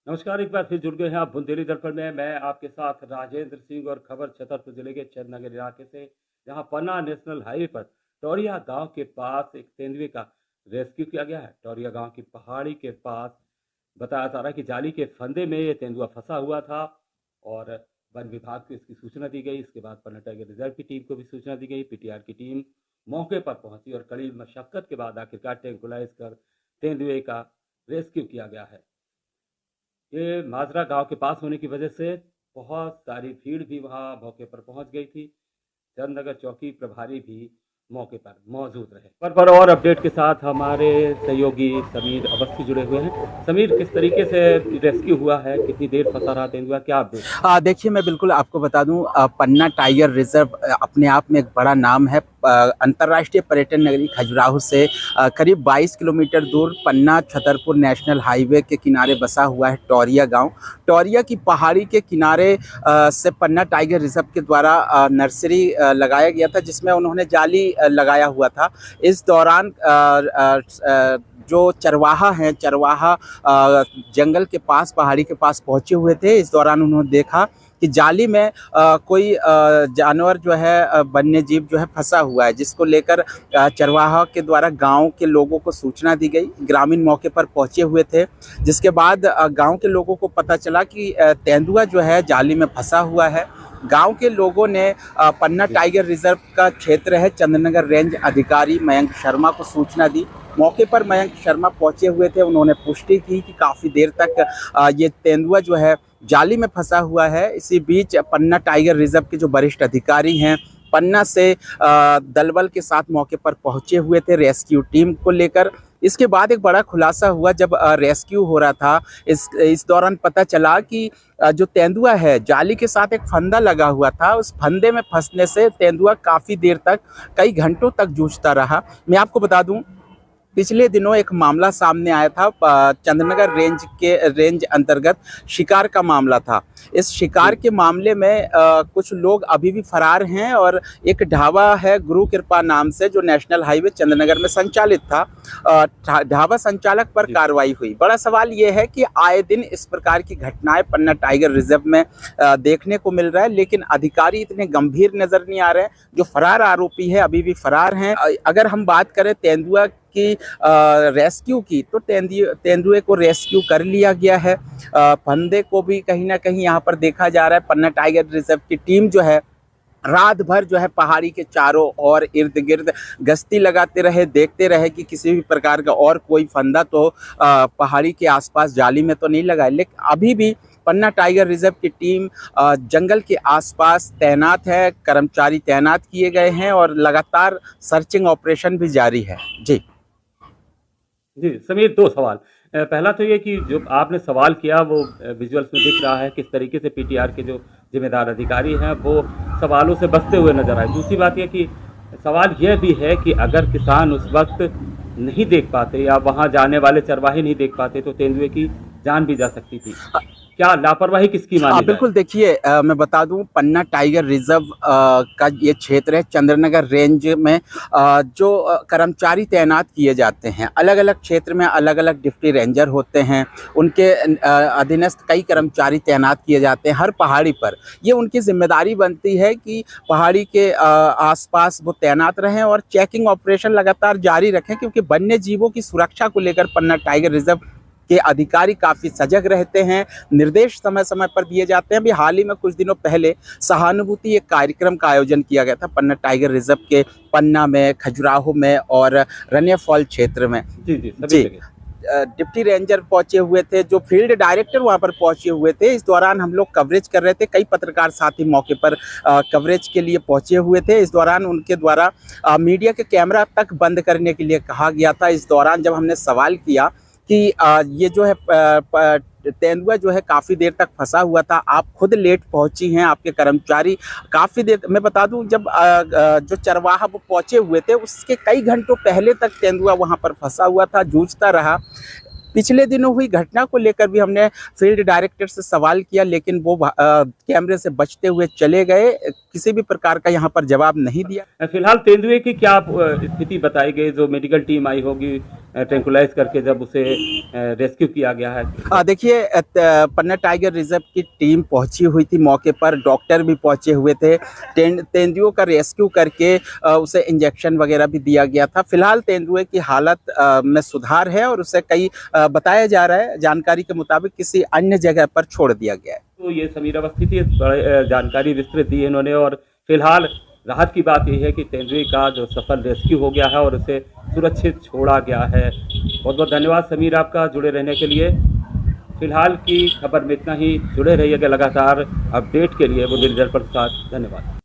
नमस्कार, एक बार फिर जुड़ गए हैं आप बुंदेली दर्पण में। मैं आपके साथ राजेंद्र सिंह और खबर छतरपुर जिले के चंदनगर इलाके से, जहां पन्ना नेशनल हाईवे पर टोरिया गांव के पास एक तेंदुए का रेस्क्यू किया गया है। टोरिया गांव की पहाड़ी के पास बताया जा रहा है कि जाली के फंदे में ये तेंदुआ फंसा हुआ था और वन विभाग को इसकी सूचना दी गई। इसके बाद पन्ना टाइगर रिजर्व की टीम को भी सूचना दी गई। पीटीआर की टीम मौके पर पहुंची और कड़ी मशक्कत के बाद आखिरकार ट्रैंकुलाइज कर तेंदुए का रेस्क्यू किया गया है। ये माजरा गांव के पास होने की वजह से बहुत सारी भीड़ भी वहां मौके पर पहुंच गई थी। चंदनगर चौकी प्रभारी भी मौके पर मौजूद रहे। पर और अपडेट के साथ हमारे सहयोगी समीर अवस्थी जुड़े हुए हैं। समीर, किस तरीके से रेस्क्यू हुआ है, कितनी देर फंसा रहा तेंदुआ, क्या अपडेट? देखिए, मैं बिल्कुल आपको बता दूं, पन्ना टाइगर रिजर्व अपने आप में एक बड़ा नाम है। अंतर्राष्ट्रीय पर्यटन नगरी खजुराहो से करीब 22 किलोमीटर दूर पन्ना छतरपुर नेशनल हाईवे के किनारे बसा हुआ है टोरिया गांव। टोरिया की पहाड़ी के किनारे से पन्ना टाइगर रिजर्व के द्वारा नर्सरी लगाया गया था, जिसमें उन्होंने जाली लगाया हुआ था। इस दौरान जो चरवाहा हैं, चरवाहा जंगल के पास, पहाड़ी के पास पहुंचे हुए थे। इस दौरान उन्होंने देखा कि जाली में कोई जानवर जो है, वन्य जीव जो है फंसा हुआ है, जिसको लेकर चरवाहा के द्वारा गांव के लोगों को सूचना दी गई। ग्रामीण मौके पर पहुंचे हुए थे, जिसके बाद गांव के लोगों को पता चला कि तेंदुआ जो है जाली में फंसा हुआ है। गांव के लोगों ने पन्ना टाइगर रिजर्व का क्षेत्र है, चंद्रनगर रेंज अधिकारी मयंक शर्मा को सूचना दी। मौके पर मयंक शर्मा पहुंचे हुए थे। उन्होंने पुष्टि की कि काफ़ी देर तक ये तेंदुआ जो है जाली में फंसा हुआ है। इसी बीच पन्ना टाइगर रिजर्व के जो वरिष्ठ अधिकारी हैं, पन्ना से दलबल के साथ मौके पर पहुंचे हुए थे रेस्क्यू टीम को लेकर। इसके बाद एक बड़ा खुलासा हुआ जब रेस्क्यू हो रहा था। इस दौरान पता चला कि जो तेंदुआ है, जाली के साथ एक फंदा लगा हुआ था। उस फंदे में फंसने से तेंदुआ काफ़ी देर तक, कई घंटों तक जूझता रहा। मैं आपको बता दूं, पिछले दिनों एक मामला सामने आया था। चंद्रनगर रेंज अंतर्गत शिकार का मामला था। इस शिकार के मामले में कुछ लोग अभी भी फरार हैं और एक ढाबा है गुरु कृपा नाम से, जो नेशनल हाईवे चंद्रनगर में संचालित था। ढाबा संचालक पर कार्रवाई हुई। बड़ा सवाल ये है कि आए दिन इस प्रकार की घटनाएं पन्ना टाइगर रिजर्व में देखने को मिल रहा है, लेकिन अधिकारी इतने गंभीर नजर नहीं आ रहे हैं। जो फरार आरोपी है अभी भी फरार हैं। अगर हम बात करें तेंदुआ की रेस्क्यू की, तो तेंदुए को रेस्क्यू कर लिया गया है। फंदे को भी कहीं ना कहीं यहाँ पर देखा जा रहा है। पन्ना टाइगर रिजर्व की टीम जो है रात भर जो है पहाड़ी के चारों और इर्द गिर्द गश्ती लगाते रहे, देखते रहे कि किसी भी प्रकार का और कोई फंदा तो पहाड़ी के आसपास जाली में तो नहीं लगा है। लेकिन अभी भी पन्ना टाइगर रिजर्व की टीम जंगल के आसपास तैनात है, कर्मचारी तैनात किए गए हैं और लगातार सर्चिंग ऑपरेशन भी जारी है। जी जी समीर, दो सवाल। पहला तो ये कि जो आपने सवाल किया वो विजुअल्स में दिख रहा है, किस तरीके से पीटीआर के जो जिम्मेदार अधिकारी हैं वो सवालों से बचते हुए नजर आए। दूसरी बात यह कि सवाल यह भी है कि अगर किसान उस वक्त नहीं देख पाते या वहां जाने वाले चरवाहे नहीं देख पाते तो तेंदुए की जान भी जा सकती थी। क्या लापरवाही किसकी मानी जाए? बिल्कुल, देखिए, मैं बता दूं, पन्ना टाइगर रिजर्व का ये क्षेत्र है चंद्रनगर रेंज में। जो कर्मचारी तैनात किए जाते हैं, अलग अलग क्षेत्र में अलग अलग डिप्टी रेंजर होते हैं। उनके अधीनस्थ कई कर्मचारी तैनात किए जाते हैं हर पहाड़ी पर। ये उनकी जिम्मेदारी बनती है कि पहाड़ी के आसपास वो तैनात रहें और चेकिंग ऑपरेशन लगातार जारी रखें, क्योंकि वन्य जीवों की सुरक्षा को लेकर पन्ना टाइगर रिजर्व के अधिकारी काफ़ी सजग रहते हैं। निर्देश समय समय पर दिए जाते हैं। अभी हाल ही में कुछ दिनों पहले सहानुभूति एक कार्यक्रम का आयोजन किया गया था पन्ना टाइगर रिजर्व के पन्ना में, खजुराहो में और रनिया फॉल क्षेत्र में। जी डिप्टी रेंजर पहुंचे हुए थे, जो फील्ड डायरेक्टर वहां पर पहुंचे हुए थे। इस दौरान हम लोग कवरेज कर रहे थे। कई पत्रकार साथी मौके पर कवरेज के लिए पहुंचे हुए थे। इस दौरान उनके द्वारा मीडिया के कैमरा तक बंद करने के लिए कहा गया था। इस दौरान जब हमने सवाल किया कि ये जो है तेंदुआ जो है काफ़ी देर तक फंसा हुआ था, आप खुद लेट पहुंची हैं, आपके कर्मचारी काफ़ी देर, मैं बता दूं, जब जो चरवाहा वो पहुंचे हुए थे उसके कई घंटों पहले तक तेंदुआ वहां पर फंसा हुआ था, जूझता रहा। पिछले दिनों हुई घटना को लेकर भी हमने फील्ड डायरेक्टर से सवाल किया, लेकिन वो कैमरे से बचते हुए चले गए, किसी भी प्रकार का यहाँ पर जवाब नहीं दिया। फिलहाल तेंदुए की क्या स्थिति बताई गई, जो मेडिकल टीम आई होगी ट्रैंकुलाइज करके जब उसे रेस्क्यू किया गया है? देखिए, पन्ना टाइगर रिजर्व की टीम पहुंची हुई थी मौके पर, डॉक्टर भी पहुंचे हुए थे। तेंदुओं का रेस्क्यू करके उसे इंजेक्शन वगैरह भी दिया गया था। फिलहाल तेंदुए की हालत में सुधार है और उसे कई बताया जा रहा है, जानकारी के मुताबिक किसी अन्य जगह पर छोड़ दिया गया है। तो ये समीर अवस्थी थी, जानकारी विस्तृत दी इन्होंने। और फिलहाल राहत की बात यह है कि तेंदुए का जो सफल रेस्क्यू हो गया है और उसे सुरक्षित छोड़ा गया है। बहुत बहुत धन्यवाद समीर आपका जुड़े रहने के लिए। फिलहाल की खबर में इतना ही। जुड़े रहिएगा लगातार अपडेट के लिए बुंदेली दर्पण के साथ। धन्यवाद।